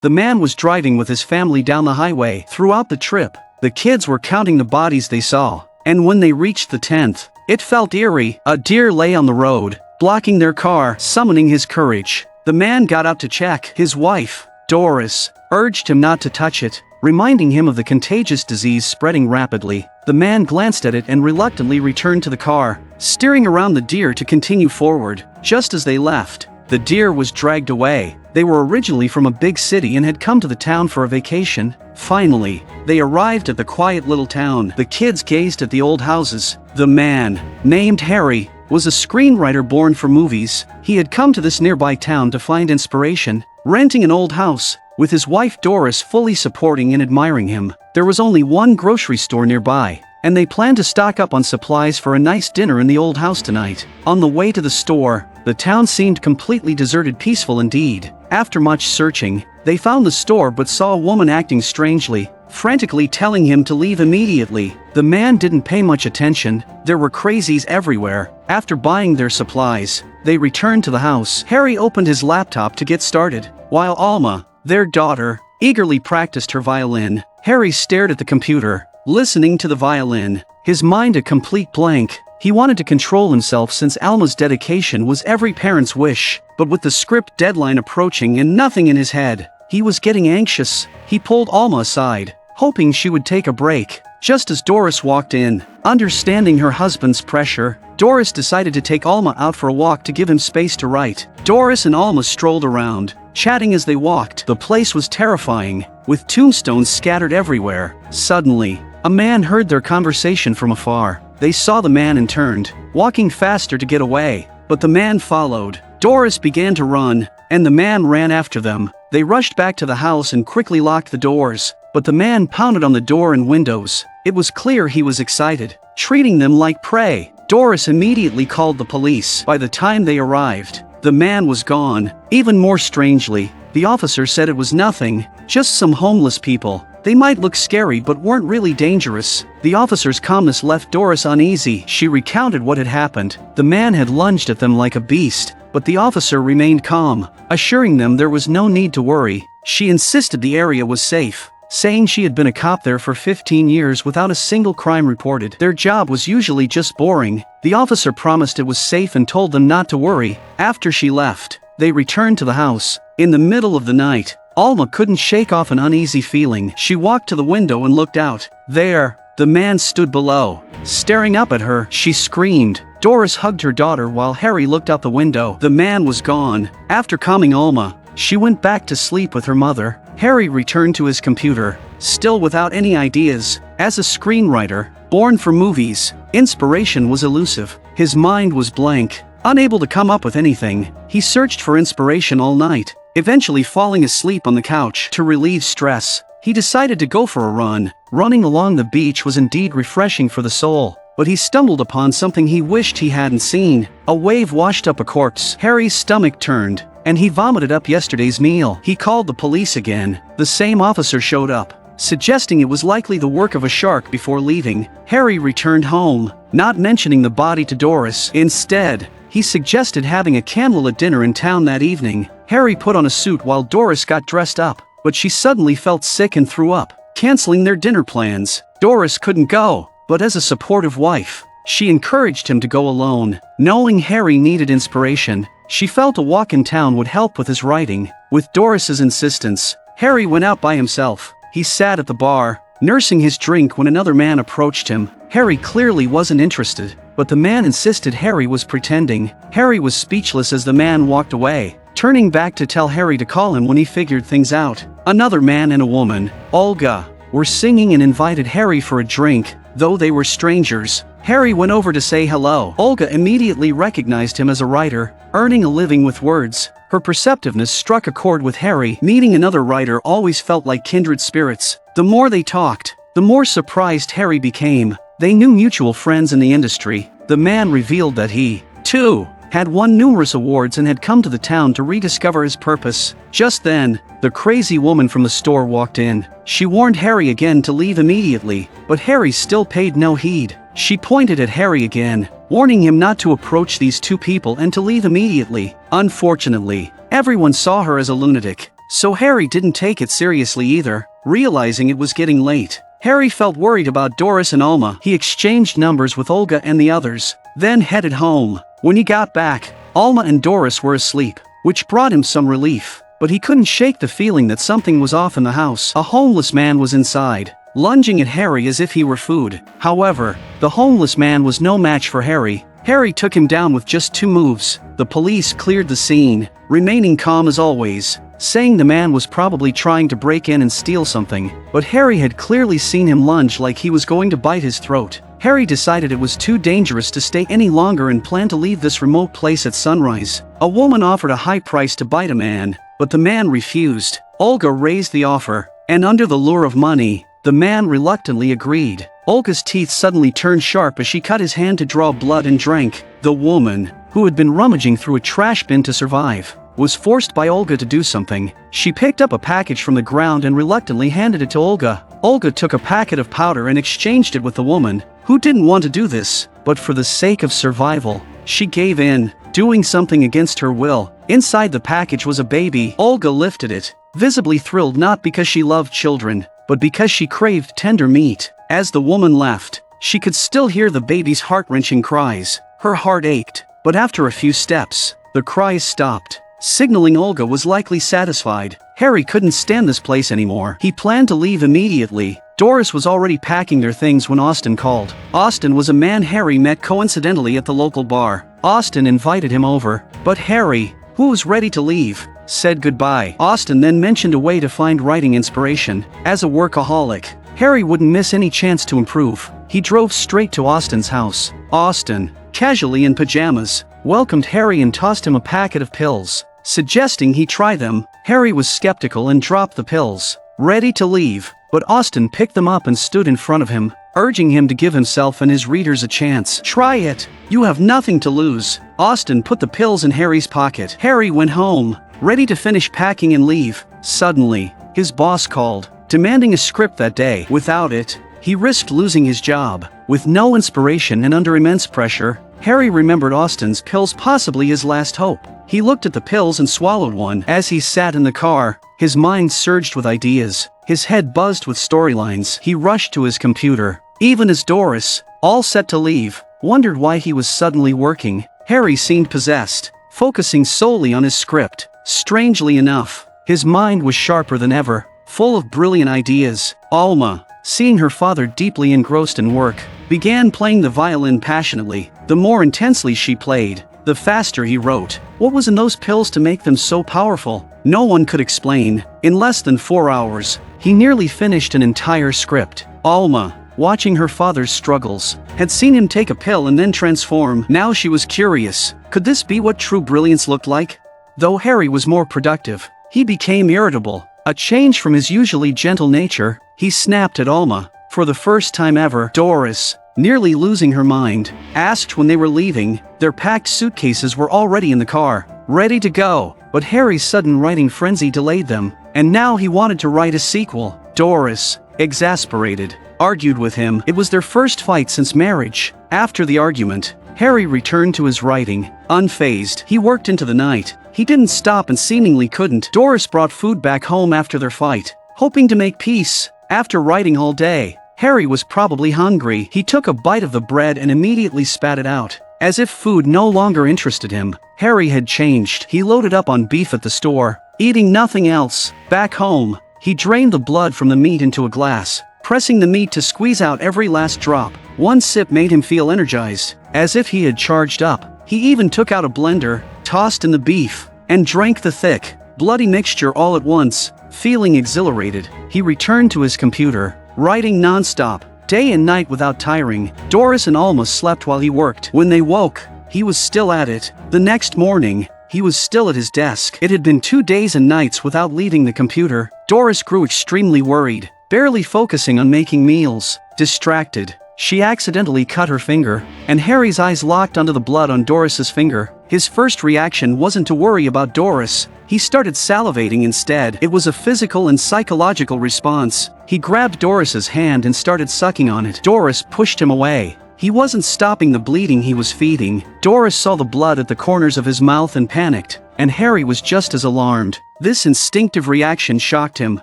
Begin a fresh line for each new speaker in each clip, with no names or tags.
The man was driving with his family down the highway. Throughout the trip, the kids were counting the bodies they saw, and when they reached the 10th, it felt eerie. A deer lay on the road, blocking their car, summoning his courage. The man got out to check. His wife, Doris, urged him not to touch it, reminding him of the contagious disease spreading rapidly. The man glanced at it and reluctantly returned to the car, steering around the deer to continue forward. Just as they left, the deer was dragged away. They were originally from a big city and had come to the town for a vacation. Finally, they arrived at the quiet little town. The kids gazed at the old houses. The man, named Harry, was a screenwriter born for movies. He had come to this nearby town to find inspiration, renting an old house, with his wife Doris fully supporting and admiring him. There was only one grocery store nearby, and they planned to stock up on supplies for a nice dinner in the old house tonight. On the way to the store, the town seemed completely deserted, peaceful indeed. After much searching, they found the store but saw a woman acting strangely, frantically telling him to leave immediately. The man didn't pay much attention. There were crazies everywhere. After buying their supplies, they returned to the house. Harry opened his laptop to get started, while Alma, their daughter, eagerly practiced her violin. Harry stared at the computer, listening to the violin, his mind a complete blank. He wanted to control himself since Alma's dedication was every parent's wish, but with the script deadline approaching and nothing in his head, he was getting anxious. He pulled Alma aside, hoping she would take a break. Just as Doris walked in, understanding her husband's pressure, Doris decided to take Alma out for a walk to give him space to write. Doris and Alma strolled around, chatting as they walked. The place was terrifying, with tombstones scattered everywhere. Suddenly, a man heard their conversation from afar. They saw the man and turned, walking faster to get away, but the man followed. Doris began to run, and the man ran after them. They rushed back to the house and quickly locked the doors, but the man pounded on the door and windows. It was clear he was excited, treating them like prey. Doris immediately called the police. By the time they arrived, the man was gone. Even more strangely, the officer said it was nothing, just some homeless people. They might look scary but weren't really dangerous. The officer's calmness left Doris uneasy. She recounted what had happened. The man had lunged at them like a beast, but the officer remained calm, assuring them there was no need to worry. She insisted the area was safe, saying she had been a cop there for 15 years without a single crime reported. Their job was usually just boring. The officer promised it was safe and told them not to worry. After she left, they returned to the house. In the middle of the night, Alma couldn't shake off an uneasy feeling. She walked to the window and looked out. There, the man stood below, staring up at her. She screamed. Doris hugged her daughter while Harry looked out the window. The man was gone. After calming Alma, she went back to sleep with her mother. Harry returned to his computer, still without any ideas. As a screenwriter, born for movies, inspiration was elusive. His mind was blank, unable to come up with anything. He searched for inspiration all night, eventually falling asleep on the couch. To relieve stress, he decided to go for a run. Running along the beach was indeed refreshing for the soul, but he stumbled upon something he wished he hadn't seen. A wave washed up a corpse. Harry's stomach turned, and he vomited up yesterday's meal. He called the police again. The same officer showed up, suggesting it was likely the work of a shark. Before leaving, Harry returned home, not mentioning the body to Doris. Instead, he suggested having a candlelit dinner in town that evening. Harry put on a suit while Doris got dressed up, but she suddenly felt sick and threw up, canceling their dinner plans. Doris couldn't go, but as a supportive wife, she encouraged him to go alone. Knowing Harry needed inspiration, she felt a walk in town would help with his writing. With Doris's insistence, Harry went out by himself. He sat at the bar, nursing his drink when another man approached him. Harry clearly wasn't interested, but the man insisted Harry was pretending. Harry was speechless as the man walked away, turning back to tell Harry to call him when he figured things out. Another man and a woman, Olga, were singing and invited Harry for a drink. Though they were strangers, Harry went over to say hello. Olga immediately recognized him as a writer, earning a living with words. Her perceptiveness struck a chord with Harry. Meeting another writer always felt like kindred spirits. The more they talked, the more surprised Harry became. They knew mutual friends in the industry. The man revealed that he, too, had won numerous awards and had come to the town to rediscover his purpose. Just then, the crazy woman from the store walked in. She warned Harry again to leave immediately, but Harry still paid no heed. She pointed at Harry again, warning him not to approach these two people and to leave immediately. Unfortunately, everyone saw her as a lunatic, so Harry didn't take it seriously either. Realizing it was getting late, Harry felt worried about Doris and Alma. He exchanged numbers with Olga and the others, then headed home. When he got back, Alma and Doris were asleep, which brought him some relief. But he couldn't shake the feeling that something was off in the house. A homeless man was inside, lunging at Harry as if he were food. However, the homeless man was no match for Harry. Harry took him down with just 2 moves. The police cleared the scene, remaining calm as always, saying the man was probably trying to break in and steal something, but Harry had clearly seen him lunge like he was going to bite his throat. Harry decided it was too dangerous to stay any longer and planned to leave this remote place at sunrise. A woman offered a high price to bite a man, but the man refused. Olga raised the offer, and under the lure of money, the man reluctantly agreed. Olga's teeth suddenly turned sharp as she cut his hand to draw blood and drank. The woman, who had been rummaging through a trash bin to survive, was forced by Olga to do something. She picked up a package from the ground and reluctantly handed it to Olga. Olga took a packet of powder and exchanged it with the woman, who didn't want to do this, but for the sake of survival, she gave in, doing something against her will. Inside the package was a baby. Olga lifted it, visibly thrilled not because she loved children, but because she craved tender meat. As the woman left, she could still hear the baby's heart-wrenching cries. Her heart ached, but after a few steps, the cries stopped, signaling Olga was likely satisfied. Harry couldn't stand this place anymore. He planned to leave immediately. Doris was already packing their things when Austin called. Austin was a man Harry met coincidentally at the local bar. Austin invited him over, but Harry, who was ready to leave, said goodbye. Austin then mentioned a way to find writing inspiration. As a workaholic, Harry wouldn't miss any chance to improve. He drove straight to Austin's house. Austin, casually in pajamas, welcomed Harry and tossed him a packet of pills, suggesting he try them. Harry was skeptical and dropped the pills, ready to leave, but Austin picked them up and stood in front of him, urging him to give himself and his readers a chance. Try it. You have nothing to lose. Austin put the pills in Harry's pocket. Harry went home, ready to finish packing and leave. Suddenly, his boss called, demanding a script that day. Without it, he risked losing his job. With no inspiration and under immense pressure, Harry remembered Austin's pills, possibly his last hope. He looked at the pills and swallowed one. As he sat in the car, his mind surged with ideas. His head buzzed with storylines. He rushed to his computer. Even as Doris, all set to leave, wondered why he was suddenly working. Harry seemed possessed, focusing solely on his script. Strangely enough, his mind was sharper than ever, full of brilliant ideas. Alma, seeing her father deeply engrossed in work, began playing the violin passionately. The more intensely she played, the faster he wrote. What was in those pills to make them so powerful? No one could explain. In less than 4 hours, he nearly finished an entire script. Alma, watching her father's struggles, had seen him take a pill and then transform. Now she was curious. Could this be what true brilliance looked like? Though Harry was more productive, he became irritable. A change from his usually gentle nature, he snapped at Alma. For the first time ever, Doris, nearly losing her mind, asked when they were leaving. Their packed suitcases were already in the car, ready to go, but Harry's sudden writing frenzy delayed them, and now he wanted to write a sequel. Doris, exasperated, argued with him. It was their first fight since marriage. After the argument, Harry returned to his writing, unfazed. He worked into the night. He didn't stop and seemingly couldn't. Doris brought food back home after their fight, hoping to make peace. After writing all day, Harry was probably hungry. He took a bite of the bread and immediately spat it out. As if food no longer interested him, Harry had changed. He loaded up on beef at the store, eating nothing else. Back home, he drained the blood from the meat into a glass, pressing the meat to squeeze out every last drop. One sip made him feel energized, as if he had charged up. He even took out a blender, tossed in the beef, and drank the thick, bloody mixture all at once. Feeling exhilarated, he returned to his computer, writing non-stop, day and night without tiring. Doris and Alma slept while he worked. When they woke, he was still at it. The next morning, he was still at his desk. It had been 2 days and nights without leaving the computer. Doris grew extremely worried, barely focusing on making meals. Distracted, she accidentally cut her finger, and Harry's eyes locked onto the blood on Doris's finger. His first reaction wasn't to worry about Doris. He started salivating instead. It was a physical and psychological response. He grabbed Doris's hand and started sucking on it. Doris pushed him away. He wasn't stopping the bleeding he was feeding. Doris saw the blood at the corners of his mouth and panicked, and Harry was just as alarmed. This instinctive reaction shocked him,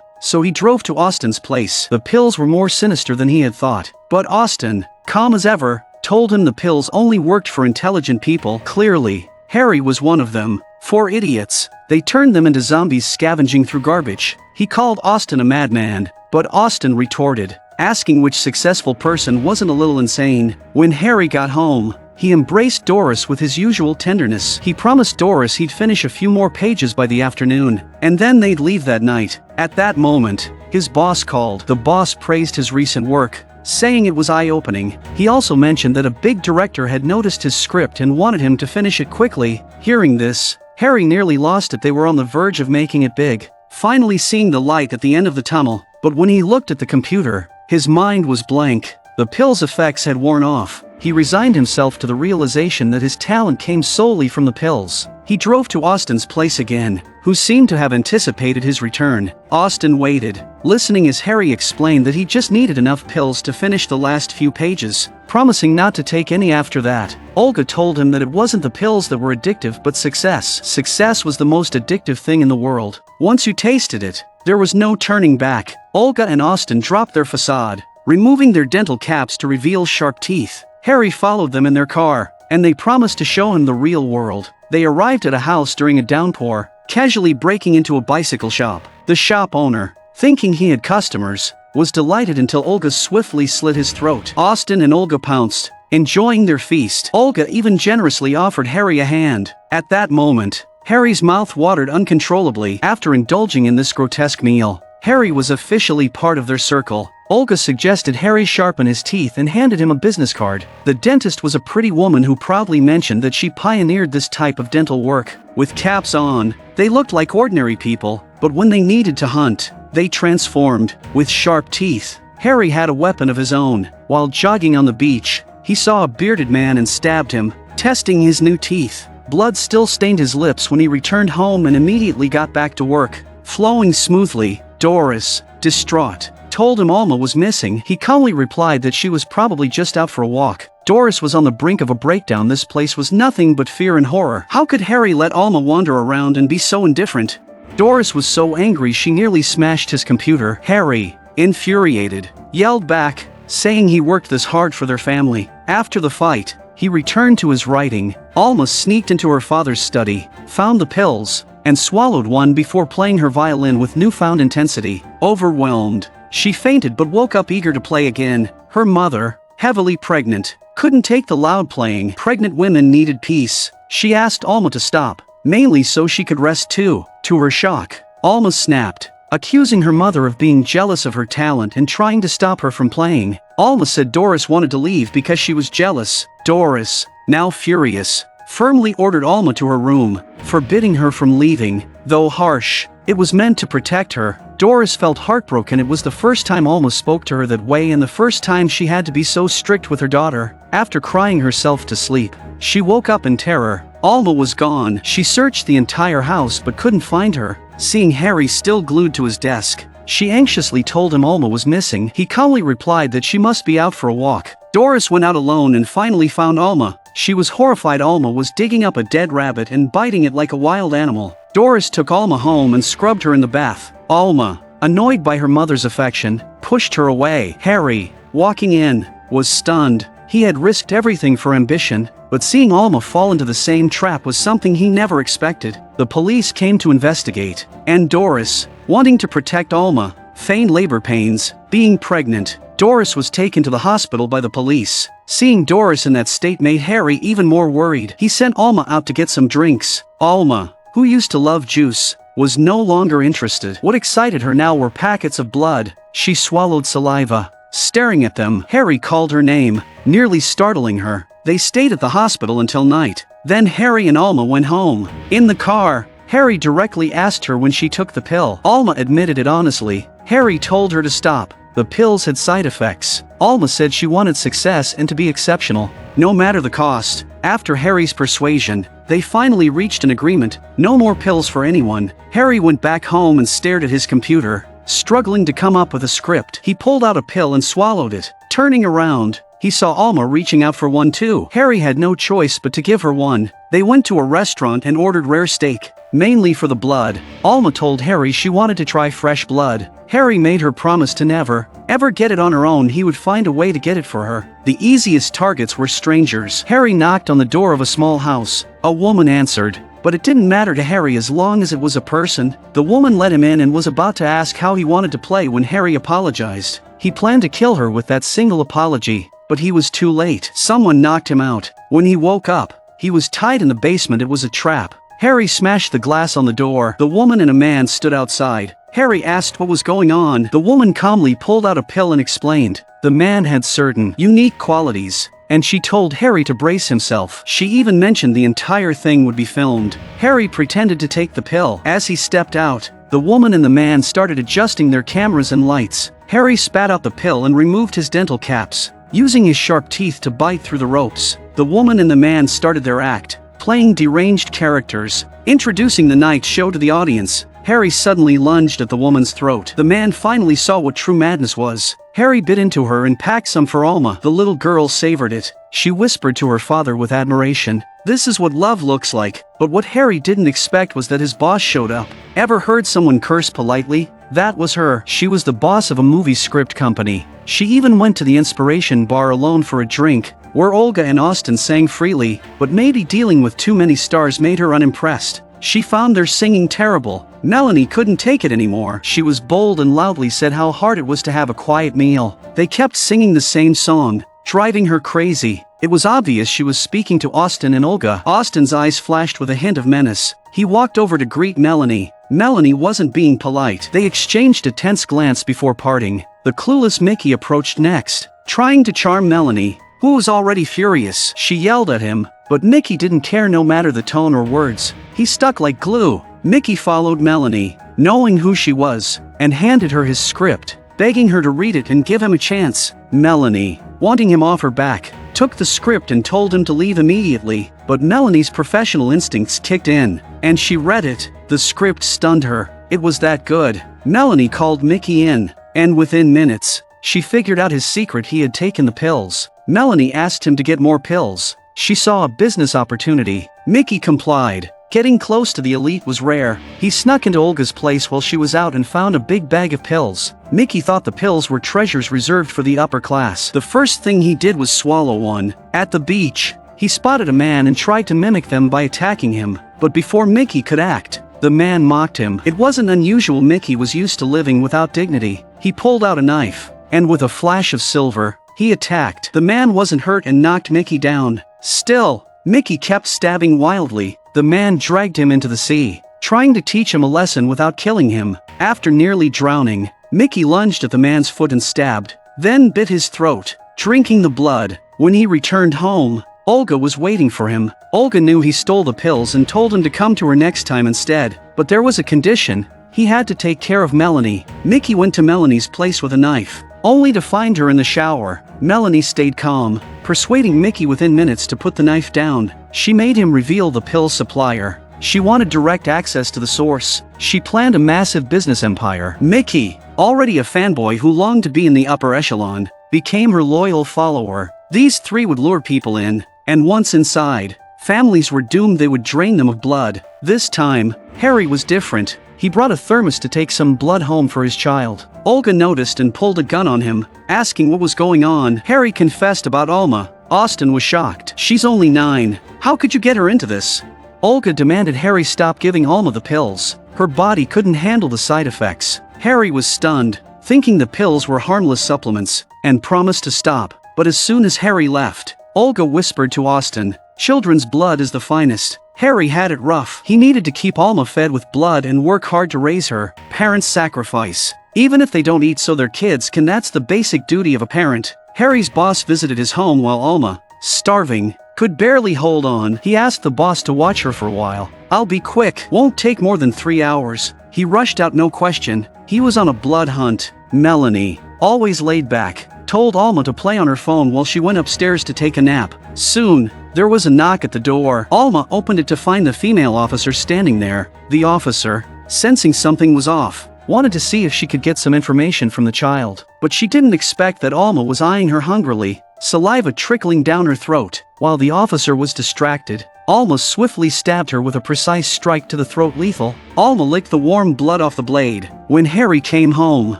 so he drove to Austin's place. The pills were more sinister than he had thought, but Austin, calm as ever, told him the pills only worked for intelligent people. Clearly, Harry was one of them. 4 idiots. They turned them into zombies scavenging through garbage. He called Austin a madman, but Austin retorted, asking which successful person wasn't a little insane. When Harry got home, he embraced Doris with his usual tenderness. He promised Doris he'd finish a few more pages by the afternoon, and then they'd leave that night. At that moment, his boss called. The boss praised his recent work, saying it was eye-opening. He also mentioned that a big director had noticed his script and wanted him to finish it quickly. Hearing this, Harry nearly lost it. They were on the verge of making it big, finally seeing the light at the end of the tunnel. But when he looked at the computer, his mind was blank. The pill's effects had worn off. He resigned himself to the realization that his talent came solely from the pills. He drove to Austin's place again, who seemed to have anticipated his return. Austin waited, listening as Harry explained that he just needed enough pills to finish the last few pages, promising not to take any after that. Olga told him that it wasn't the pills that were addictive but success. Success was the most addictive thing in the world. Once you tasted it, there was no turning back. Olga and Austin dropped their facade, removing their dental caps to reveal sharp teeth. Harry followed them in their car, and they promised to show him the real world. They arrived at a house during a downpour, casually breaking into a bicycle shop. The shop owner, thinking he had customers, was delighted until Olga swiftly slit his throat. Austin and Olga pounced, enjoying their feast. Olga even generously offered Harry a hand. At that moment, Harry's mouth watered uncontrollably. After indulging in this grotesque meal, Harry was officially part of their circle. Olga suggested Harry sharpen his teeth and handed him a business card. The dentist was a pretty woman who proudly mentioned that she pioneered this type of dental work. With caps on, they looked like ordinary people, but when they needed to hunt, they transformed. With sharp teeth, Harry had a weapon of his own. While jogging on the beach, he saw a bearded man and stabbed him, testing his new teeth. Blood still stained his lips when he returned home and immediately got back to work, flowing smoothly. Doris, distraught, told him Alma was missing. He calmly replied that she was probably just out for a walk. Doris was on the brink of a breakdown. This place was nothing but fear and horror. How could Harry let Alma wander around and be so indifferent? Doris was so angry she nearly smashed his computer. Harry, infuriated, yelled back, saying he worked this hard for their family. After the fight, he returned to his writing. Alma sneaked into her father's study, found the pills, and swallowed one before playing her violin with newfound intensity. Overwhelmed, she fainted but woke up eager to play again. Her mother, heavily pregnant, couldn't take the loud playing. Pregnant women needed peace. She asked Alma to stop, mainly so she could rest too. To her shock, Alma snapped, accusing her mother of being jealous of her talent and trying to stop her from playing. Alma said Doris wanted to leave because she was jealous. Doris, now furious, firmly ordered Alma to her room, forbidding her from leaving. Though harsh, it was meant to protect her. Doris felt heartbroken. It was the first time Alma spoke to her that way and the first time she had to be so strict with her daughter. After crying herself to sleep, she woke up in terror. Alma was gone. She searched the entire house but couldn't find her. Seeing Harry still glued to his desk, she anxiously told him Alma was missing. He calmly replied that she must be out for a walk. Doris went out alone and finally found Alma. She was horrified. Alma was digging up a dead rabbit and biting it like a wild animal. Doris took Alma home and scrubbed her in the bath. Alma, annoyed by her mother's affection, pushed her away. Harry, walking in, was stunned. He had risked everything for ambition, but seeing Alma fall into the same trap was something he never expected. The police came to investigate, and Doris, wanting to protect Alma, feigned labor pains. Being pregnant, Doris was taken to the hospital by the police. Seeing Doris in that state made Harry even more worried. He sent Alma out to get some drinks. Alma, who used to love juice, was no longer interested. What excited her now were packets of blood. She swallowed saliva. Staring at them, Harry called her name, nearly startling her. They stayed at the hospital until night. Then Harry and Alma went home. In the car, Harry directly asked her when she took the pill. Alma admitted it honestly. Harry told her to stop. The pills had side effects. Alma said she wanted success and to be exceptional, no matter the cost. After Harry's persuasion, they finally reached an agreement. No more pills for anyone. Harry went back home and stared at his computer, struggling to come up with a script. He pulled out a pill and swallowed it. Turning around, he saw Alma reaching out for one too. Harry had no choice but to give her one. They went to a restaurant and ordered rare steak, mainly for the blood. Alma told Harry she wanted to try fresh blood. Harry made her promise to never, ever get it on her own. He would find a way to get it for her. The easiest targets were strangers. Harry knocked on the door of a small house. A woman answered, but it didn't matter to Harry as long as it was a person. The woman let him in and was about to ask how he wanted to play when Harry apologized. He planned to kill her with that single apology, but he was too late. Someone knocked him out. When he woke up, he was tied in the basement. It was a trap. Harry smashed the glass on the door. The woman and a man stood outside. Harry asked what was going on. The woman calmly pulled out a pill and explained. The man had certain unique qualities, and she told Harry to brace himself. She even mentioned the entire thing would be filmed. Harry pretended to take the pill. As he stepped out, the woman and the man started adjusting their cameras and lights. Harry spat out the pill and removed his dental caps, using his sharp teeth to bite through the ropes. The woman and the man started their act, playing deranged characters, introducing the night show to the audience. Harry suddenly lunged at the woman's throat. The man finally saw what true madness was. Harry bit into her and packed some for Alma. The little girl savored it. She whispered to her father with admiration, "This is what love looks like." But what Harry didn't expect was that his boss showed up. Ever heard someone curse politely? That was her. She was the boss of a movie script company. She even went to the Inspiration Bar alone for a drink, where Olga and Austin sang freely, but maybe dealing with too many stars made her unimpressed. She found their singing terrible. Melanie couldn't take it anymore. She was bold and loudly said how hard it was to have a quiet meal. They kept singing the same song, driving her crazy. It was obvious she was speaking to Austin and Olga. Austin's eyes flashed with a hint of menace. He walked over to greet Melanie. Melanie wasn't being polite. They exchanged a tense glance before parting. The clueless Mickey approached next, trying to charm Melanie, who was already furious. She yelled at him, but Mickey didn't care no matter the tone or words. He stuck like glue. Mickey followed Melanie, knowing who she was, and handed her his script, begging her to read it and give him a chance. Melanie, wanting him off her back, took the script and told him to leave immediately, but Melanie's professional instincts kicked in, and she read it. The script stunned her. It was that good. Melanie called Mickey in, and within minutes, she figured out his secret. He had taken the pills. Melanie asked him to get more pills. She saw a business opportunity. Mickey complied. Getting close to the elite was rare. He snuck into Olga's place while she was out and found a big bag of pills. Mickey thought the pills were treasures reserved for the upper class. The first thing he did was swallow one. At the beach, he spotted a man and tried to mimic them by attacking him. But before Mickey could act, the man mocked him. It wasn't unusual. Mickey was used to living without dignity. He pulled out a knife, and with a flash of silver, he attacked. The man wasn't hurt and knocked Mickey down. Still, Mickey kept stabbing wildly. The man dragged him into the sea, trying to teach him a lesson without killing him. After nearly drowning, Mickey lunged at the man's foot and stabbed, then bit his throat, drinking the blood. When he returned home, Olga was waiting for him. Olga knew he stole the pills and told him to come to her next time instead. But there was a condition. He had to take care of Melanie. Mickey went to Melanie's place with a knife, only to find her in the shower. Melanie stayed calm, persuading Mickey within minutes to put the knife down. She made him reveal the pill supplier. She wanted direct access to the source. She planned a massive business empire. Mickey, already a fanboy who longed to be in the upper echelon, became her loyal follower. These three would lure people in, and once inside, families were doomed. They would drain them of blood. This time, Harry was different. He brought a thermos to take some blood home for his child. Olga noticed and pulled a gun on him, asking what was going on. Harry confessed about Alma. Austin was shocked. "She's only 9. How could you get her into this?" Olga demanded Harry stop giving Alma the pills. Her body couldn't handle the side effects. Harry was stunned, thinking the pills were harmless supplements, and promised to stop. But as soon as Harry left, Olga whispered to Austin, "Children's blood is the finest." Harry had it rough. He needed to keep Alma fed with blood and work hard to raise her. Parents sacrifice, even if they don't eat so their kids can. That's the basic duty of a parent. Harry's boss visited his home while Alma, starving, could barely hold on. He asked the boss to watch her for a while. "I'll be quick. Won't take more than 3 hours." He rushed out, no question. He was on a blood hunt. Melanie, always laid back, told Alma to play on her phone while she went upstairs to take a nap. Soon, there was a knock at the door. Alma opened it to find the female officer standing there. The officer, sensing something was off, wanted to see if she could get some information from the child. But she didn't expect that Alma was eyeing her hungrily, saliva trickling down her throat. While the officer was distracted, Alma swiftly stabbed her with a precise strike to the throat. Lethal. Alma licked the warm blood off the blade. When Harry came home,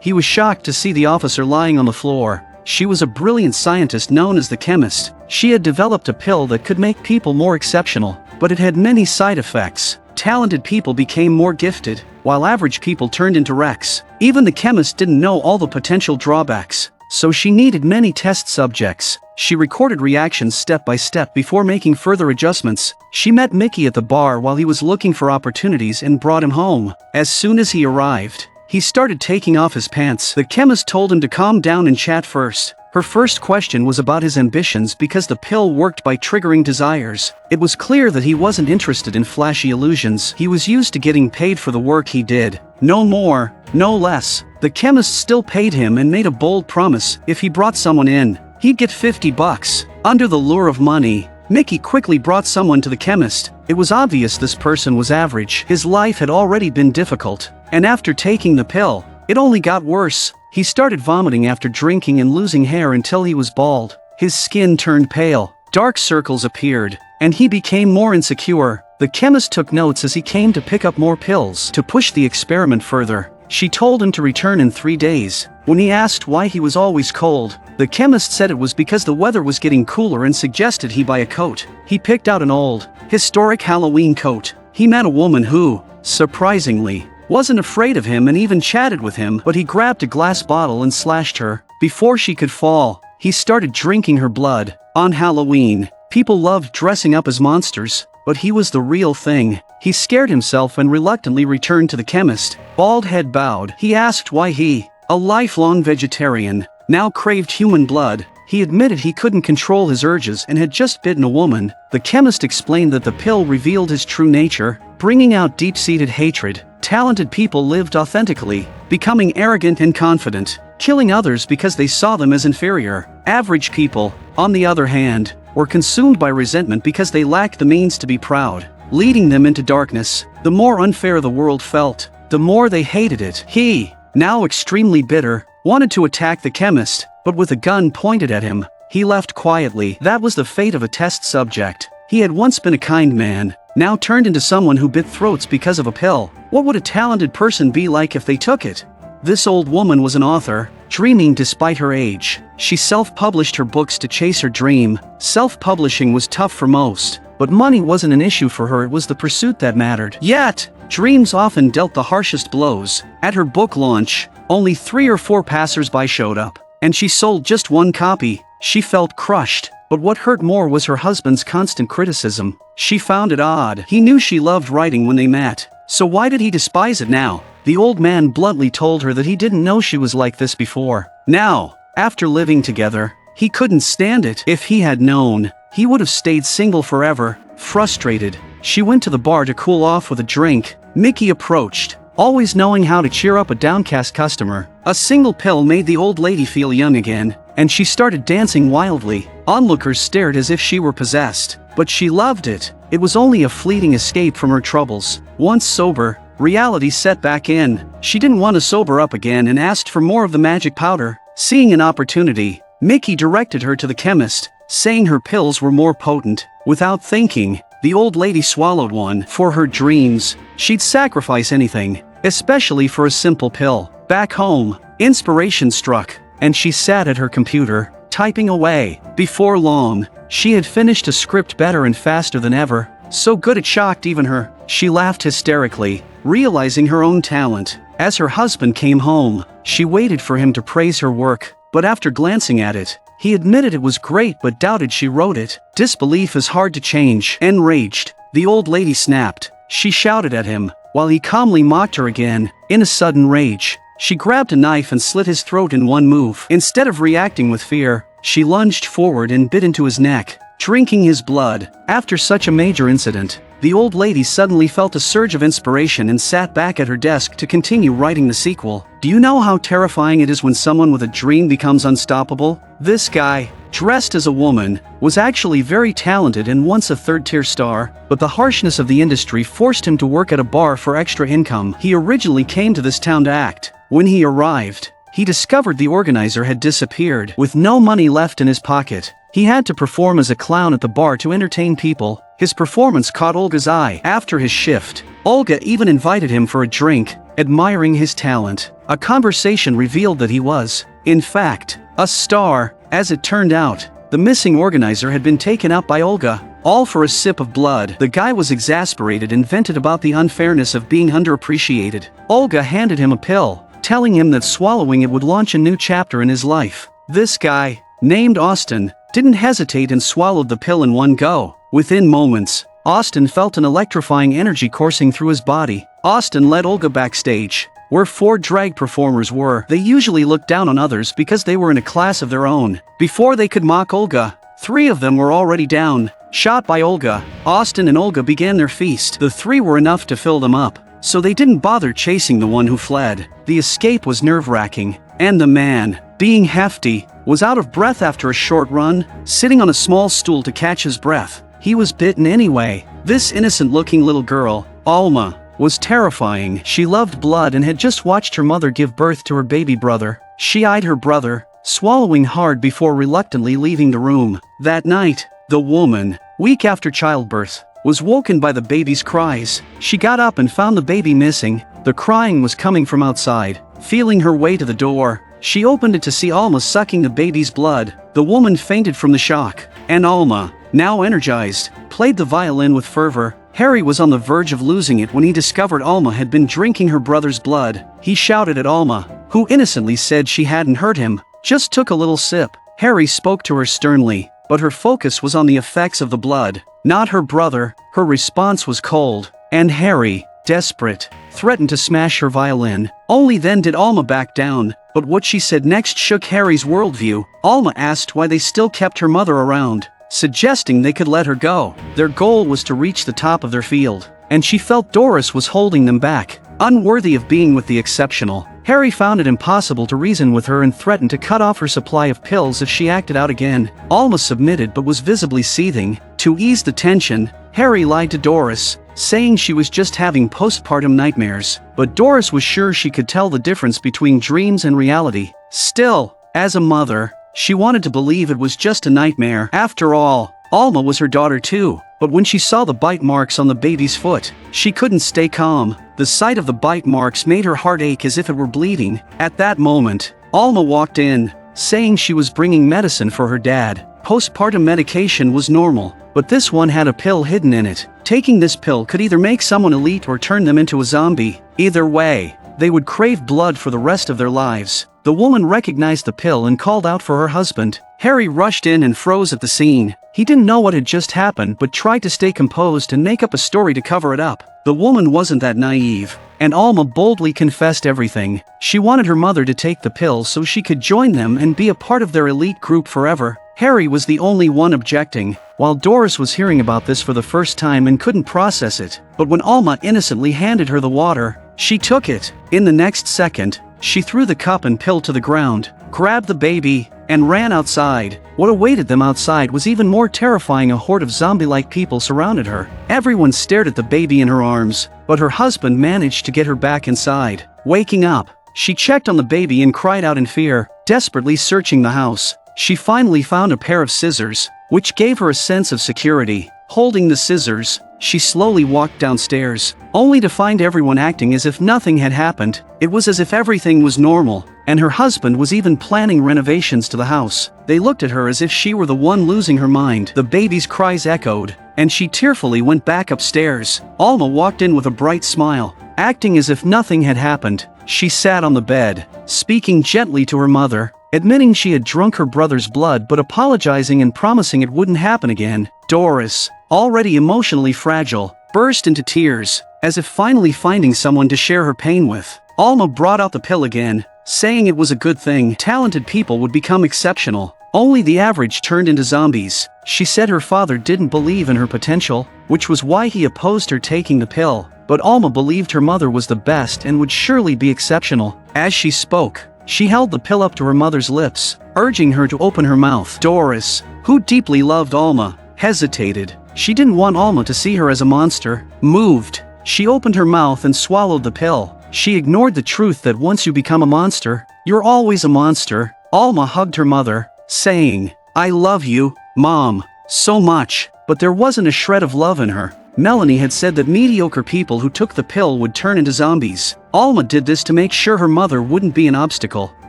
he was shocked to see the officer lying on the floor. She was a brilliant scientist known as the chemist. She had developed a pill that could make people more exceptional, but it had many side effects. Talented people became more gifted, while average people turned into wrecks. Even the chemist didn't know all the potential drawbacks, so she needed many test subjects. She recorded reactions step by step before making further adjustments. She met Mickey at the bar while he was looking for opportunities and brought him home. As soon as he arrived, he started taking off his pants. The chemist told him to calm down and chat first. Her first question was about his ambitions because the pill worked by triggering desires. It was clear that he wasn't interested in flashy illusions. He was used to getting paid for the work he did. No more, no less. The chemist still paid him and made a bold promise: if he brought someone in, he'd get $50. Under the lure of money, Mickey quickly brought someone to the chemist. It was obvious this person was average. His life had already been difficult, and after taking the pill, it only got worse. He started vomiting after drinking and losing hair until he was bald. His skin turned pale, dark circles appeared, and he became more insecure. The chemist took notes as he came to pick up more pills to push the experiment further. She told him to return in 3 days. When he asked why he was always cold, the chemist said it was because the weather was getting cooler and suggested he buy a coat. He picked out an old, historic Halloween coat. He met a woman who, surprisingly, wasn't afraid of him and even chatted with him, but he grabbed a glass bottle and slashed her. Before she could fall, he started drinking her blood. On Halloween, people loved dressing up as monsters, but he was the real thing. He scared himself and reluctantly returned to the chemist. Bald head bowed. He asked why he, a lifelong vegetarian, now craved human blood. He admitted he couldn't control his urges and had just bitten a woman. The chemist explained that the pill revealed his true nature, bringing out deep-seated hatred. Talented people lived authentically, becoming arrogant and confident, killing others because they saw them as inferior. Average people, on the other hand, were consumed by resentment because they lacked the means to be proud, leading them into darkness. The more unfair the world felt, the more they hated it. He, now extremely bitter, wanted to attack the chemist, but with a gun pointed at him, he left quietly. That was the fate of a test subject. He had once been a kind man, now turned into someone who bit throats because of a pill. What would a talented person be like if they took it? This old woman was an author, dreaming despite her age. She self-published her books to chase her dream. Self-publishing was tough for most, but money wasn't an issue for her. It was the pursuit that mattered. Yet, dreams often dealt the harshest blows. At her book launch, only 3 or 4 passers-by showed up, and she sold just 1 copy. She felt crushed, but what hurt more was her husband's constant criticism. She found it odd. He knew she loved writing when they met, so why did he despise it now? The old man bluntly told her that he didn't know she was like this before. Now, after living together, he couldn't stand it. If he had known, he would have stayed single forever. Frustrated, she went to the bar to cool off with a drink. Mickey approached, always knowing how to cheer up a downcast customer. A single pill made the old lady feel young again, and she started dancing wildly. Onlookers stared as if she were possessed, but she loved it. It was only a fleeting escape from her troubles. Once sober, reality set back in. She didn't want to sober up again and asked for more of the magic powder. Seeing an opportunity, Mickey directed her to the chemist, saying her pills were more potent. Without thinking, the old lady swallowed one. For her dreams, she'd sacrifice anything, especially for a simple pill. Back home, inspiration struck, and she sat at her computer, typing away. Before long, she had finished a script better and faster than ever, so good it shocked even her. She laughed hysterically, realizing her own talent. As her husband came home, she waited for him to praise her work, but after glancing at it, he admitted it was great but doubted she wrote it. Disbelief is hard to change. Enraged, the old lady snapped. She shouted at him, while he calmly mocked her again. In a sudden rage, she grabbed a knife and slit his throat in one move. Instead of reacting with fear, she lunged forward and bit into his neck. drinking his blood. After such a major incident, the old lady suddenly felt a surge of inspiration and sat back at her desk to continue writing the sequel. Do you know how terrifying it is when someone with a dream becomes unstoppable? This guy, dressed as a woman, was actually very talented and once a third-tier star, but the harshness of the industry forced him to work at a bar for extra income. He originally came to this town to act. When he arrived, he discovered the organizer had disappeared. With no money left in his pocket, he had to perform as a clown at the bar to entertain people. His performance caught Olga's eye. After his shift, Olga even invited him for a drink, admiring his talent. A conversation revealed that he was, in fact, a star. As it turned out, the missing organizer had been taken out by Olga, all for a sip of blood. The guy was exasperated and vented about the unfairness of being underappreciated. Olga handed him a pill, telling him that swallowing it would launch a new chapter in his life. This guy, named Austin, didn't hesitate and swallowed the pill in one go. Within moments, Austin felt an electrifying energy coursing through his body. Austin led Olga backstage, where 4 drag performers were. They usually looked down on others because they were in a class of their own. Before they could mock Olga, 3 of them were already down, shot by Olga. Austin and Olga began their feast. The 3 were enough to fill them up, so they didn't bother chasing the one who fled. The escape was nerve-wracking, and the man, being hefty, was out of breath after a short run, sitting on a small stool to catch his breath. He was bitten anyway. This innocent-looking little girl, Alma, was terrifying. She loved blood and had just watched her mother give birth to her baby brother. She eyed her brother, swallowing hard before reluctantly leaving the room. That night, the woman, weak after childbirth, was woken by the baby's cries. She got up and found the baby missing. The crying was coming from outside. Feeling her way to the door, she opened it to see Alma sucking the baby's blood. The woman fainted from the shock, and Alma, now energized, played the violin with fervor. Harry was on the verge of losing it when he discovered Alma had been drinking her brother's blood. He shouted at Alma, who innocently said she hadn't hurt him, just took a little sip. Harry spoke to her sternly, but her focus was on the effects of the blood, not her brother. Her response was cold, and Harry, desperate, threatened to smash her violin. Only then did Alma back down, but what she said next shook Harry's worldview. Alma asked why they still kept her mother around, suggesting they could let her go. Their goal was to reach the top of their field, and she felt Doris was holding them back, unworthy of being with the exceptional. Harry found it impossible to reason with her and threatened to cut off her supply of pills if she acted out again. Alma submitted but was visibly seething. To ease the tension, Harry lied to Doris, saying she was just having postpartum nightmares, but Doris was sure she could tell the difference between dreams and reality. Still, as a mother, she wanted to believe it was just a nightmare. After all, Alma was her daughter too, but when she saw the bite marks on the baby's foot, she couldn't stay calm. The sight of the bite marks made her heart ache as if it were bleeding. At that moment, Alma walked in, saying she was bringing medicine for her dad. Postpartum medication was normal, but this one had a pill hidden in it. Taking this pill could either make someone elite or turn them into a zombie. Either way, they would crave blood for the rest of their lives. The woman recognized the pill and called out for her husband. Harry rushed in and froze at the scene. He didn't know what had just happened but tried to stay composed and make up a story to cover it up. The woman wasn't that naive, and Alma boldly confessed everything. She wanted her mother to take the pill so she could join them and be a part of their elite group forever. Harry was the only one objecting, while Doris was hearing about this for the first time and couldn't process it. But when Alma innocently handed her the water, she took it. In the next second, she threw the cup and pill to the ground, grabbed the baby, and ran outside. What awaited them outside was even more terrifying. A horde of zombie-like people surrounded her. Everyone stared at the baby in her arms, but her husband managed to get her back inside. Waking up, she checked on the baby and cried out in fear, desperately searching the house. She finally found a pair of scissors, which gave her a sense of security. Holding the scissors, she slowly walked downstairs, only to find everyone acting as if nothing had happened. It was as if everything was normal, and her husband was even planning renovations to the house. They looked at her as if she were the one losing her mind. The baby's cries echoed, and she tearfully went back upstairs. Alma walked in with a bright smile, acting as if nothing had happened. She sat on the bed, speaking gently to her mother, admitting she had drunk her brother's blood but apologizing and promising it wouldn't happen again. Doris, already emotionally fragile, burst into tears, as if finally finding someone to share her pain with. Alma brought out the pill again, saying it was a good thing. Talented people would become exceptional. Only the average turned into zombies. She said her father didn't believe in her potential, which was why he opposed her taking the pill, but Alma believed her mother was the best and would surely be exceptional. As she spoke, she held the pill up to her mother's lips, urging her to open her mouth. Doris, who deeply loved Alma, hesitated. She didn't want Alma to see her as a monster. Moved, she opened her mouth and swallowed the pill. She ignored the truth that once you become a monster, you're always a monster. Alma hugged her mother, saying, "I love you, Mom, so much," but there wasn't a shred of love in her. Melanie had said that mediocre people who took the pill would turn into zombies. Alma did this to make sure her mother wouldn't be an obstacle.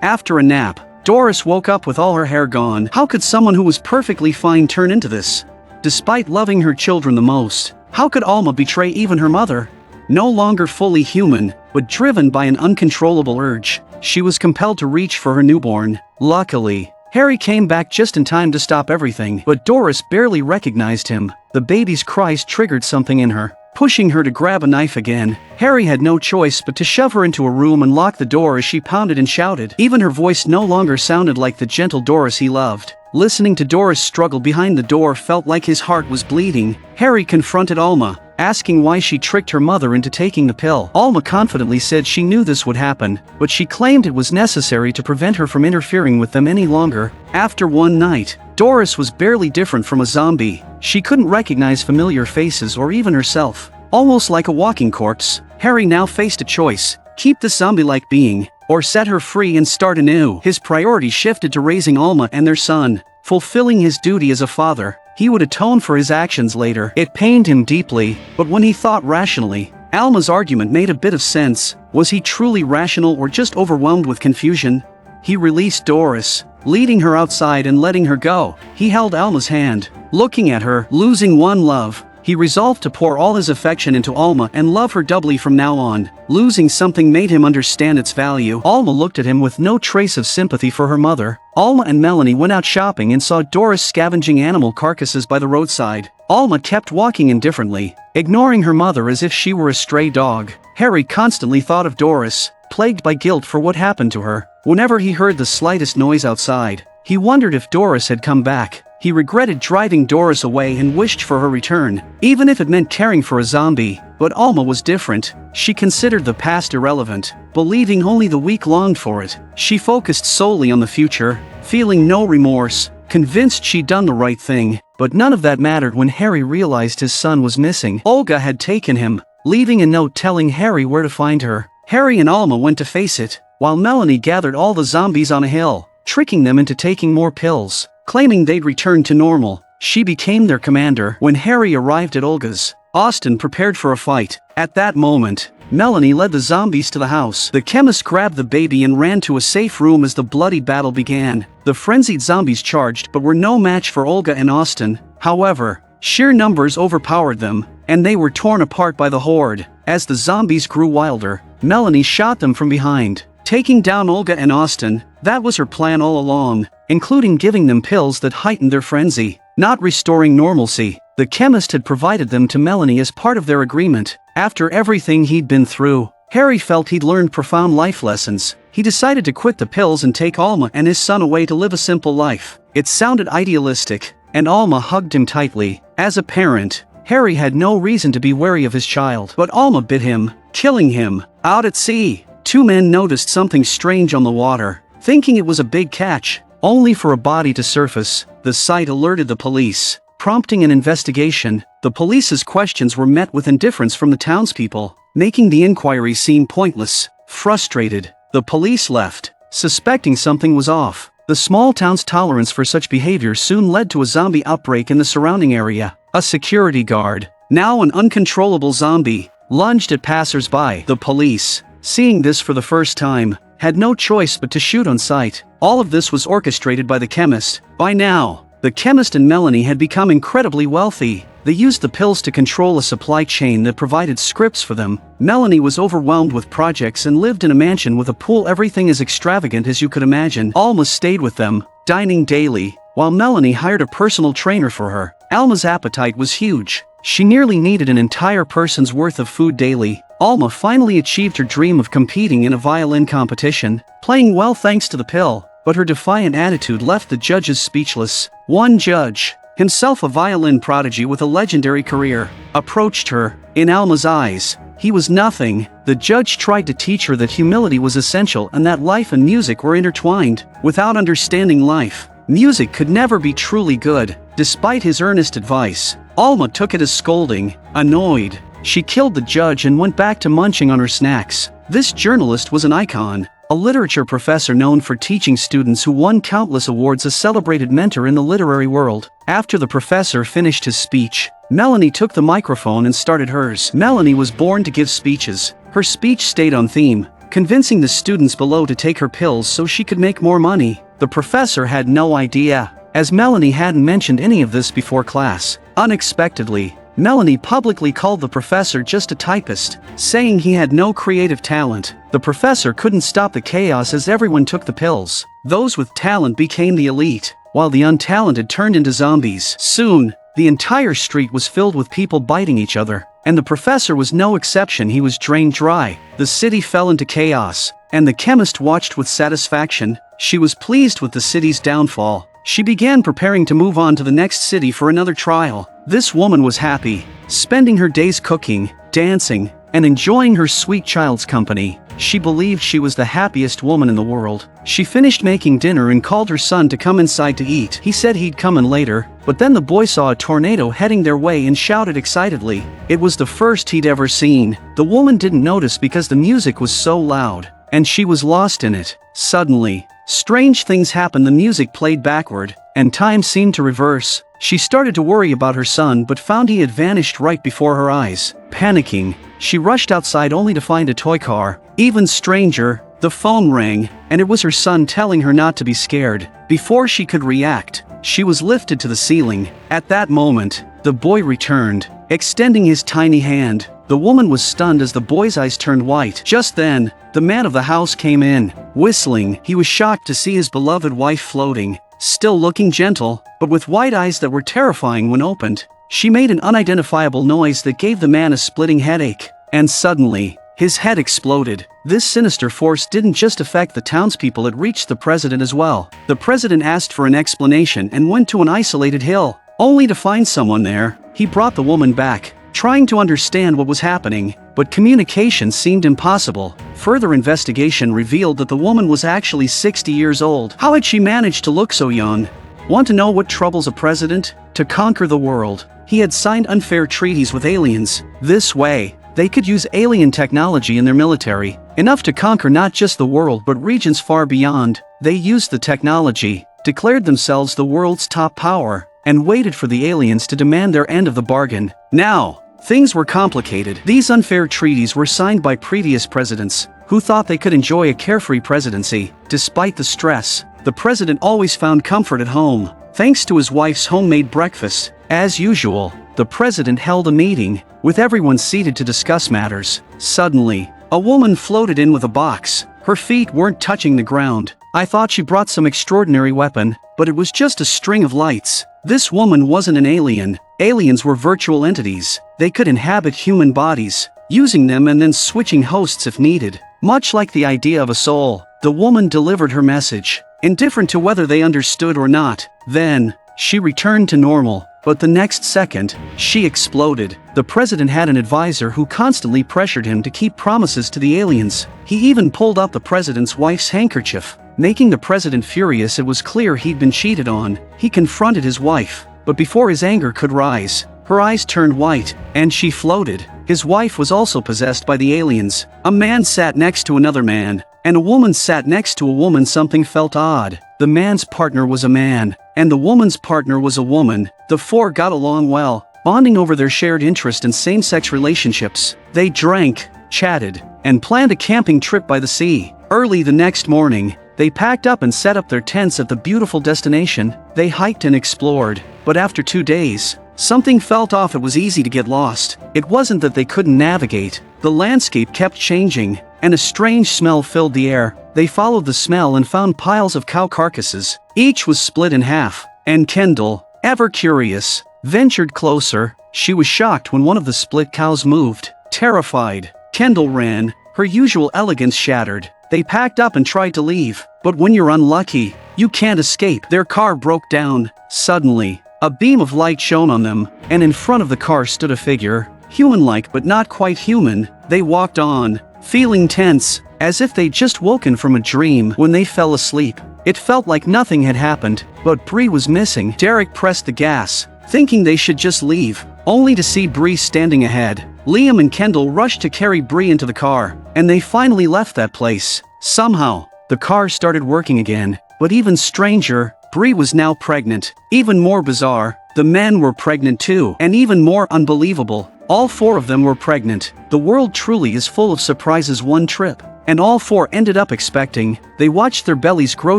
After a nap, Doris woke up with all her hair gone. How could someone who was perfectly fine turn into this? Despite loving her children the most, how could Alma betray even her mother? No longer fully human, but driven by an uncontrollable urge, she was compelled to reach for her newborn. Luckily, Harry came back just in time to stop everything, but Doris barely recognized him. The baby's cries triggered something in her, pushing her to grab a knife again. Harry had no choice but to shove her into a room and lock the door as she pounded and shouted. Even her voice no longer sounded like the gentle Doris he loved. Listening to Doris struggle behind the door felt like his heart was bleeding. Harry confronted Alma, asking why she tricked her mother into taking the pill. Alma confidently said she knew this would happen, but she claimed it was necessary to prevent her from interfering with them any longer. After one night, Doris was barely different from a zombie. She couldn't recognize familiar faces or even herself. Almost like a walking corpse, Harry now faced a choice: keep this zombie-like being, or set her free and start anew. His priority shifted to raising Alma and their son, fulfilling his duty as a father. He would atone for his actions later. It pained him deeply, but when he thought rationally, Alma's argument made a bit of sense. Was he truly rational or just overwhelmed with confusion? He released Doris, leading her outside and letting her go. He held Alma's hand, looking at her, losing one love. He resolved to pour all his affection into Alma and love her doubly from now on. Losing something made him understand its value. Alma looked at him with no trace of sympathy for her mother. Alma and Melanie went out shopping and saw Doris scavenging animal carcasses by the roadside. Alma kept walking indifferently, ignoring her mother as if she were a stray dog. Harry constantly thought of Doris, plagued by guilt for what happened to her. Whenever he heard the slightest noise outside, he wondered if Doris had come back. He regretted driving Doris away and wished for her return, even if it meant caring for a zombie. But Alma was different. She considered the past irrelevant, believing only the weak longed for it. She focused solely on the future, feeling no remorse, convinced she'd done the right thing. But none of that mattered when Harry realized his son was missing. Olga had taken him, leaving a note telling Harry where to find her. Harry and Alma went to face it, while Melanie gathered all the zombies on a hill, tricking them into taking more pills. Claiming they'd return to normal, she became their commander. When Harry arrived at Olga's, Austin prepared for a fight. At that moment, Melanie led the zombies to the house. The chemist grabbed the baby and ran to a safe room as the bloody battle began. The frenzied zombies charged but were no match for Olga and Austin. However, sheer numbers overpowered them, and they were torn apart by the horde. As the zombies grew wilder, Melanie shot them from behind, taking down Olga and Austin. That was her plan all along, including giving them pills that heightened their frenzy, not restoring normalcy. The chemist had provided them to Melanie as part of their agreement. After everything he'd been through, Harry felt he'd learned profound life lessons. He decided to quit the pills and take Alma and his son away to live a simple life. It sounded idealistic, and Alma hugged him tightly. As a parent, Harry had no reason to be wary of his child, but Alma bit him, killing him. Out at sea, two men noticed something strange on the water, thinking it was a big catch, only for a body to surface. The sight alerted the police, prompting an investigation. The police's questions were met with indifference from the townspeople, making the inquiry seem pointless. Frustrated, the police left, suspecting something was off. The small town's tolerance for such behavior soon led to a zombie outbreak in the surrounding area. A security guard, now an uncontrollable zombie, lunged at passers-by. The police, seeing this for the first time, had no choice but to shoot on sight. All of this was orchestrated by the chemist. By now, the chemist and Melanie had become incredibly wealthy. They used the pills to control a supply chain that provided scripts for them. Melanie was overwhelmed with projects and lived in a mansion with a pool, everything as extravagant as you could imagine. Alma stayed with them, dining daily, while Melanie hired a personal trainer for her. Alma's appetite was huge. She nearly needed an entire person's worth of food daily. Alma finally achieved her dream of competing in a violin competition, playing well thanks to the pill. But but her defiant attitude left the judges speechless. One judge, himself a violin prodigy with a legendary career, approached her. In Alma's eyes, he was nothing. The judge tried to teach her that humility was essential and that life and music were intertwined. Without understanding life, music could never be truly good. Despite his earnest advice, Alma took it as scolding. Annoyed, she killed the judge and went back to munching on her snacks. This journalist was an icon, a literature professor known for teaching students who won countless awards, a celebrated mentor in the literary world. After the professor finished his speech, Melanie took the microphone and started hers. Melanie was born to give speeches. Her speech stayed on theme, convincing the students below to take her pills so she could make more money. The professor had no idea, as Melanie hadn't mentioned any of this before class. Unexpectedly, Melanie publicly called the professor just a typist, saying he had no creative talent. The professor couldn't stop the chaos as everyone took the pills. Those with talent became the elite, while the untalented turned into zombies. Soon, the entire street was filled with people biting each other, and the professor was no exception. He was drained dry. The city fell into chaos, and the chemist watched with satisfaction. She was pleased with the city's downfall. She began preparing to move on to the next city for another trial. This woman was happy, spending her days cooking, dancing, and enjoying her sweet child's company. She believed she was the happiest woman in the world. She finished making dinner and called her son to come inside to eat. He said he'd come in later, but then the boy saw a tornado heading their way and shouted excitedly. It was the first he'd ever seen. The woman didn't notice because the music was so loud, and she was lost in it. Suddenly, strange things happened. The music played backward, and time seemed to reverse. She started to worry about her son but found he had vanished right before her eyes. Panicking, she rushed outside only to find a toy car. Even stranger, the phone rang, and it was her son telling her not to be scared. Before she could react, she was lifted to the ceiling. At that moment, the boy returned, extending his tiny hand. The woman was stunned as the boy's eyes turned white. Just then, the man of the house came in, whistling. He was shocked to see his beloved wife floating, still looking gentle, but with white eyes that were terrifying when opened. She made an unidentifiable noise that gave the man a splitting headache. And suddenly, his head exploded. This sinister force didn't just affect the townspeople, it reached the president as well. The president asked for an explanation and went to an isolated hill, only to find someone there. He brought the woman back, trying to understand what was happening, but communication seemed impossible. Further investigation revealed that the woman was actually 60 years old. How had she managed to look so young? Want to know what troubles a president? To conquer the world, he had signed unfair treaties with aliens. This way, they could use alien technology in their military, enough to conquer not just the world but regions far beyond. They used the technology, declared themselves the world's top power, and waited for the aliens to demand their end of the bargain. Now, things were complicated. These unfair treaties were signed by previous presidents, who thought they could enjoy a carefree presidency. Despite the stress, the president always found comfort at home, thanks to his wife's homemade breakfast. As usual, the president held a meeting, with everyone seated to discuss matters. Suddenly, a woman floated in with a box. Her feet weren't touching the ground. I thought she brought some extraordinary weapon, but it was just a string of lights. This woman wasn't an alien. Aliens were virtual entities. They could inhabit human bodies, using them and then switching hosts if needed. Much like the idea of a soul, the woman delivered her message, indifferent to whether they understood or not. Then, she returned to normal. But the next second, she exploded. The president had an advisor who constantly pressured him to keep promises to the aliens. He even pulled out the president's wife's handkerchief, making the president furious. It was clear he'd been cheated on. He confronted his wife, but before his anger could rise, her eyes turned white, and she floated. His wife was also possessed by the aliens. A man sat next to another man, and a woman sat next to a woman. Something felt odd. The man's partner was a man, and the woman's partner was a woman. The four got along well, bonding over their shared interest in same-sex relationships. They drank, chatted, and planned a camping trip by the sea. Early the next morning, they packed up and set up their tents at the beautiful destination. They hiked and explored, but after 2 days, something felt off. It was easy to get lost. It wasn't that they couldn't navigate. The landscape kept changing, and a strange smell filled the air. They followed the smell and found piles of cow carcasses. Each was split in half, and Kendall, ever curious, ventured closer. She was shocked when one of the split cows moved. Terrified, Kendall ran, her usual elegance shattered. They packed up and tried to leave, but when you're unlucky, you can't escape. Their car broke down. Suddenly, a beam of light shone on them, and in front of the car stood a figure, human-like but not quite human. They walked on, feeling tense, as if they'd just woken from a dream. When they fell asleep, it felt like nothing had happened, but Bree was missing. Derek pressed the gas, thinking they should just leave, only to see Bree standing ahead. Liam and Kendall rushed to carry Bree into the car, and they finally left that place. Somehow, the car started working again, but even stranger, Bree was now pregnant. Even more bizarre, the men were pregnant too, and even more unbelievable, all 4 of them were pregnant. The world truly is full of surprises. One trip, and all 4 ended up expecting. They watched their bellies grow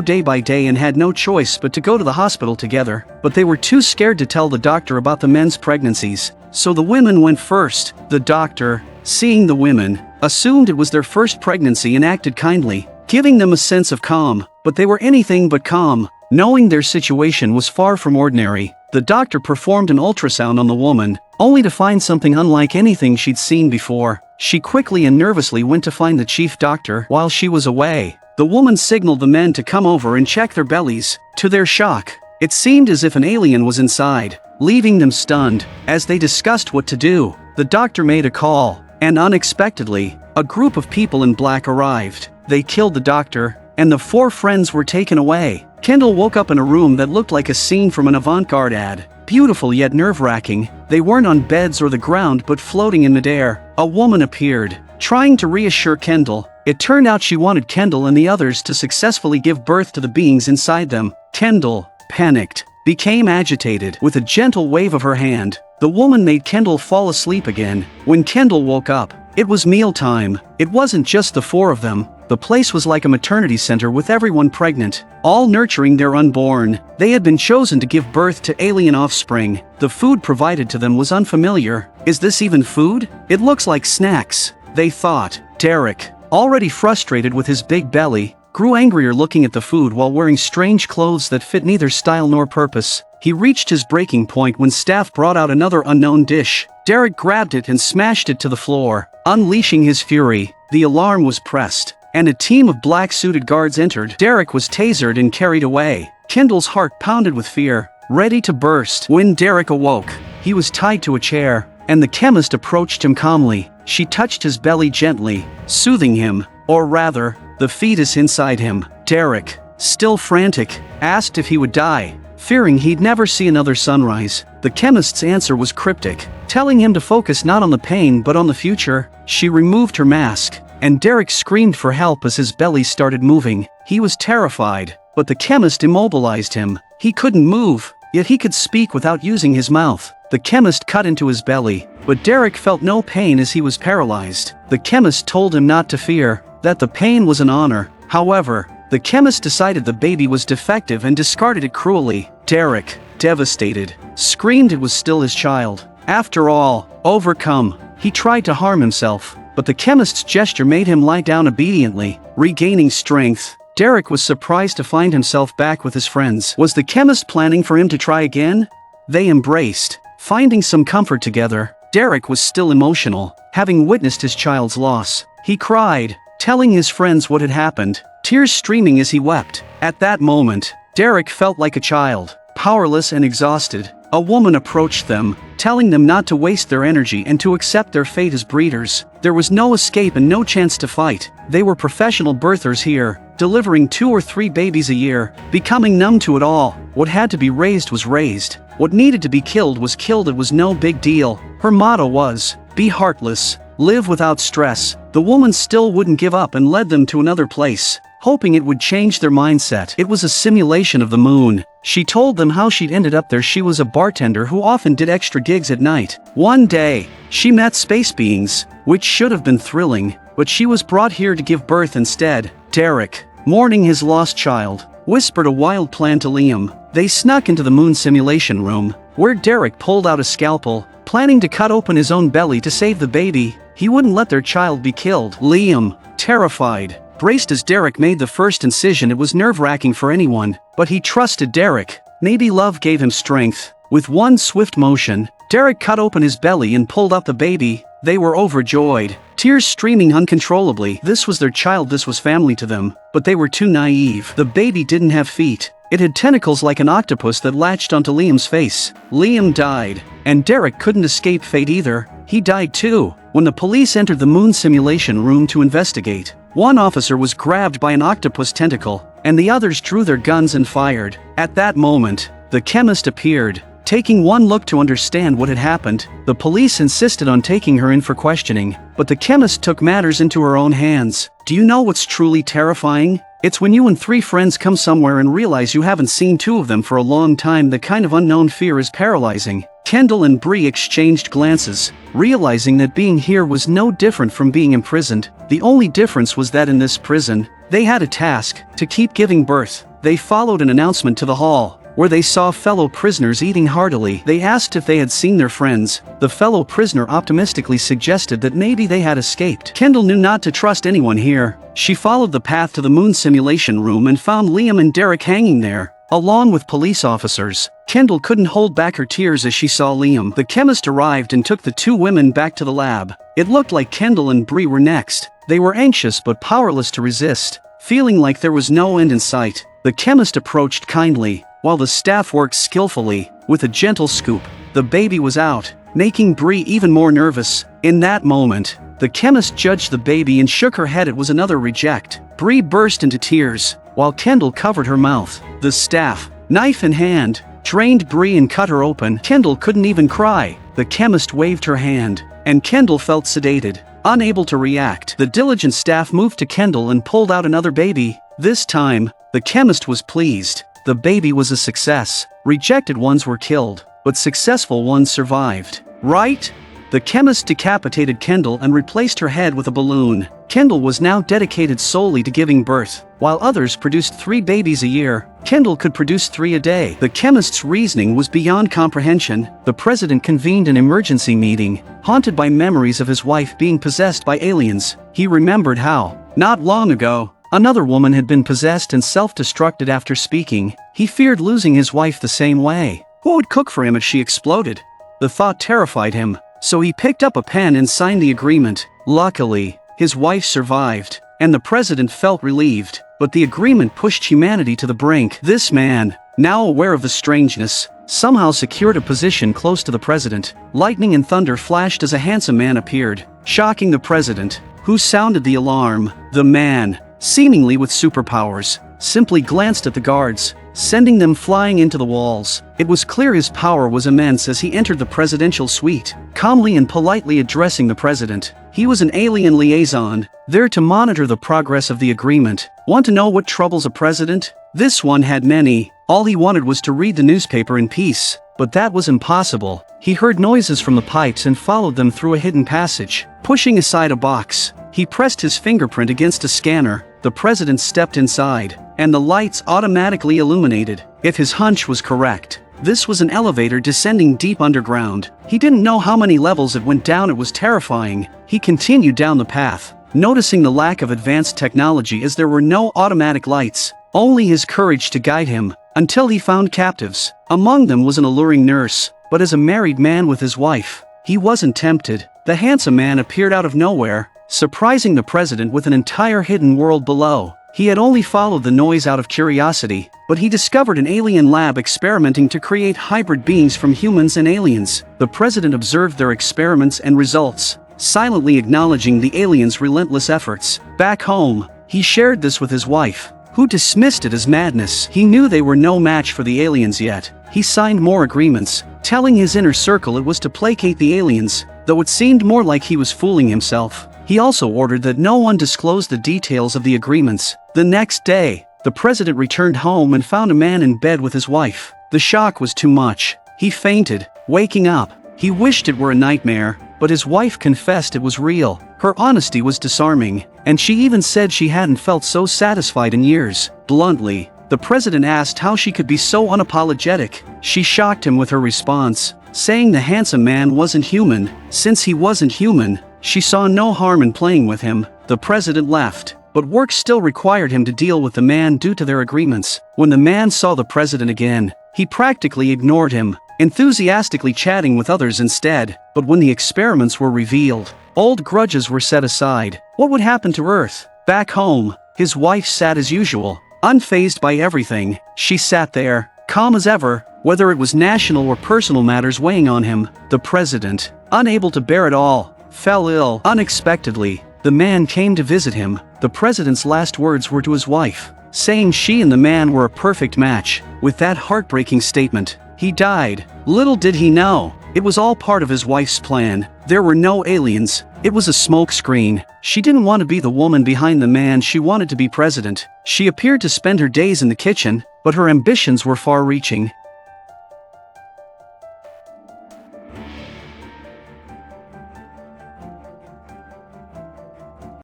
day by day and had no choice but to go to the hospital together, but they were too scared to tell the doctor about the men's pregnancies, so the women went first. The doctor, seeing the women, assumed it was their first pregnancy and acted kindly, giving them a sense of calm, but they were anything but calm. Knowing their situation was far from ordinary, the doctor performed an ultrasound on the woman, only to find something unlike anything she'd seen before. She quickly and nervously went to find the chief doctor. While she was away, the woman signaled the men to come over and check their bellies. To their shock, it seemed as if an alien was inside, leaving them stunned. As they discussed what to do, the doctor made a call, and unexpectedly, a group of people in black arrived. They killed the doctor, and the 4 friends were taken away. Kendall woke up in a room that looked like a scene from an avant-garde ad. Beautiful yet nerve-wracking. They weren't on beds or the ground but floating in midair. A woman appeared, trying to reassure Kendall. It turned out she wanted Kendall and the others to successfully give birth to the beings inside them. Kendall, panicked, became agitated. With a gentle wave of her hand, the woman made Kendall fall asleep again. When Kendall woke up, it was mealtime. It wasn't just the 4 of them. The place was like a maternity center with everyone pregnant, all nurturing their unborn. They had been chosen to give birth to alien offspring. The food provided to them was unfamiliar. Is this even food? It looks like snacks, they thought. Derek, already frustrated with his big belly, grew angrier looking at the food while wearing strange clothes that fit neither style nor purpose. He reached his breaking point when staff brought out another unknown dish. Derek grabbed it and smashed it to the floor, unleashing his fury. The alarm was pressed, and a team of black-suited guards entered. Derek was tasered and carried away. Kendall's heart pounded with fear, ready to burst. When Derek awoke, he was tied to a chair, and the chemist approached him calmly. She touched his belly gently, soothing him, or rather, the fetus inside him. Derek, still frantic, asked if he would die, fearing he'd never see another sunrise. The chemist's answer was cryptic, telling him to focus not on the pain but on the future. She removed her mask, and Derek screamed for help as his belly started moving. He was terrified, but the chemist immobilized him. He couldn't move, yet he could speak without using his mouth. The chemist cut into his belly, but Derek felt no pain as he was paralyzed. The chemist told him not to fear, that the pain was an honor. However, the chemist decided the baby was defective and discarded it cruelly. Derek, devastated, screamed it was still his child. After all, overcome, he tried to harm himself, but the chemist's gesture made him lie down obediently. Regaining strength, Derek was surprised to find himself back with his friends. Was the chemist planning for him to try again? They embraced, finding some comfort together. Derek was still emotional, having witnessed his child's loss. He cried, telling his friends what had happened, tears streaming as he wept. At that moment, Derek felt like a child, powerless and exhausted. A woman approached them, telling them not to waste their energy and to accept their fate as breeders. There was no escape and no chance to fight. They were professional birthers here, delivering 2 or 3 babies a year, becoming numb to it all. What had to be raised was raised. What needed to be killed was killed. It was no big deal. Her motto was, "Be heartless, live without stress." The woman still wouldn't give up and led them to another place, hoping it would change their mindset. It was a simulation of the moon. She told them how she'd ended up there. She was a bartender who often did extra gigs at night. One day, she met space beings, which should have been thrilling, but she was brought here to give birth instead. Derek, mourning his lost child, whispered a wild plan to Liam. They snuck into the moon simulation room, where Derek pulled out a scalpel, planning to cut open his own belly to save the baby. He wouldn't let their child be killed. Liam, terrified, braced as Derek made the first incision. It was nerve-wracking for anyone, but he trusted Derek. Maybe love gave him strength. With one swift motion, Derek cut open his belly and pulled out the baby. They were overjoyed, tears streaming uncontrollably. This was their child, this was family to them, but they were too naive. The baby didn't have feet. It had tentacles like an octopus that latched onto Liam's face. Liam died, and Derek couldn't escape fate either. He died too. When the police entered the moon simulation room to investigate, one officer was grabbed by an octopus tentacle, and the others drew their guns and fired. At that moment, the chemist appeared. Taking one look to understand what had happened, the police insisted on taking her in for questioning, but the chemist took matters into her own hands. Do you know what's truly terrifying? It's when you and 3 friends come somewhere and realize you haven't seen 2 of them for a long time. The kind of unknown fear is paralyzing. Kendall and Bree exchanged glances, realizing that being here was no different from being imprisoned. The only difference was that in this prison, they had a task: to keep giving birth. They followed an announcement to the hall, where they saw fellow prisoners eating heartily. They asked if they had seen their friends. The fellow prisoner optimistically suggested that maybe they had escaped. Kendall knew not to trust anyone here. She followed the path to the moon simulation room and found Liam and Derek hanging there, along with police officers. Kendall couldn't hold back her tears as she saw Liam. The chemist arrived and took the 2 women back to the lab. It looked like Kendall and Bree were next. They were anxious but powerless to resist. Feeling like there was no end in sight, the chemist approached kindly, while the staff worked skillfully. With a gentle scoop, the baby was out, making Bree even more nervous. In that moment, the chemist judged the baby and shook her head. It was another reject. Bree burst into tears, while Kendall covered her mouth. The staff, knife in hand, drained Bree and cut her open. Kendall couldn't even cry. The chemist waved her hand, and Kendall felt sedated, unable to react. The diligent staff moved to Kendall and pulled out another baby. This time, the chemist was pleased. The baby was a success. Rejected ones were killed, but successful ones survived. Right? The chemist decapitated Kendall and replaced her head with a balloon. Kendall was now dedicated solely to giving birth. While others produced 3 babies a year, Kendall could produce 3 a day. The chemist's reasoning was beyond comprehension. The president convened an emergency meeting, haunted by memories of his wife being possessed by aliens. He remembered how, not long ago, another woman had been possessed and self-destructed after speaking. He feared losing his wife the same way. Who would cook for him if she exploded? The thought terrified him, so he picked up a pen and signed the agreement. Luckily, his wife survived, and the president felt relieved, but the agreement pushed humanity to the brink. This man, now aware of the strangeness, somehow secured a position close to the president. Lightning and thunder flashed as a handsome man appeared, shocking the president, who sounded the alarm. The man, seemingly with superpowers, simply glanced at the guards, sending them flying into the walls. It was clear his power was immense as he entered the presidential suite, calmly and politely addressing the president. He was an alien liaison, there to monitor the progress of the agreement. Want to know what troubles a president? This one had many. All he wanted was to read the newspaper in peace, but that was impossible. He heard noises from the pipes and followed them through a hidden passage. Pushing aside a box, he pressed his fingerprint against a scanner. The president stepped inside, and the lights automatically illuminated. If his hunch was correct, this was an elevator descending deep underground. He didn't know how many levels it went down. It was terrifying. He continued down the path, noticing the lack of advanced technology as there were no automatic lights, only his courage to guide him, until he found captives. Among them was an alluring nurse, but as a married man with his wife, he wasn't tempted. The handsome man appeared out of nowhere, surprising the president with an entire hidden world below. He had only followed the noise out of curiosity, but he discovered an alien lab experimenting to create hybrid beings from humans and aliens. The president observed their experiments and results, silently acknowledging the aliens' relentless efforts. Back home, he shared this with his wife, who dismissed it as madness. He knew they were no match for the aliens yet. He signed more agreements, telling his inner circle it was to placate the aliens, though it seemed more like he was fooling himself. He also ordered that no one disclose the details of the agreements. The next day, the president returned home and found a man in bed with his wife. The shock was too much. He fainted. Waking up, he wished it were a nightmare, but his wife confessed it was real. Her honesty was disarming, and she even said she hadn't felt so satisfied in years. Bluntly, the president asked how she could be so unapologetic. She shocked him with her response, saying the handsome man wasn't human. Since he wasn't human, she saw no harm in playing with him. The president left, but work still required him to deal with the man due to their agreements. When the man saw the president again, he practically ignored him. enthusiastically chatting with others instead. But when the experiments were revealed, old grudges were set aside. What would happen to Earth? Back home, his wife sat as usual, unfazed by everything. She sat there, calm as ever, whether it was national or personal matters weighing on him. The president, unable to bear it all, fell ill unexpectedly. The man came to visit him. The president's last words were to his wife, saying she and the man were a perfect match. With that heartbreaking statement, he died. Little did he know, it was all part of his wife's plan. There were no aliens. It was a smokescreen. She didn't want to be the woman behind the man, she wanted to be president. She appeared to spend her days in the kitchen, but her ambitions were far-reaching.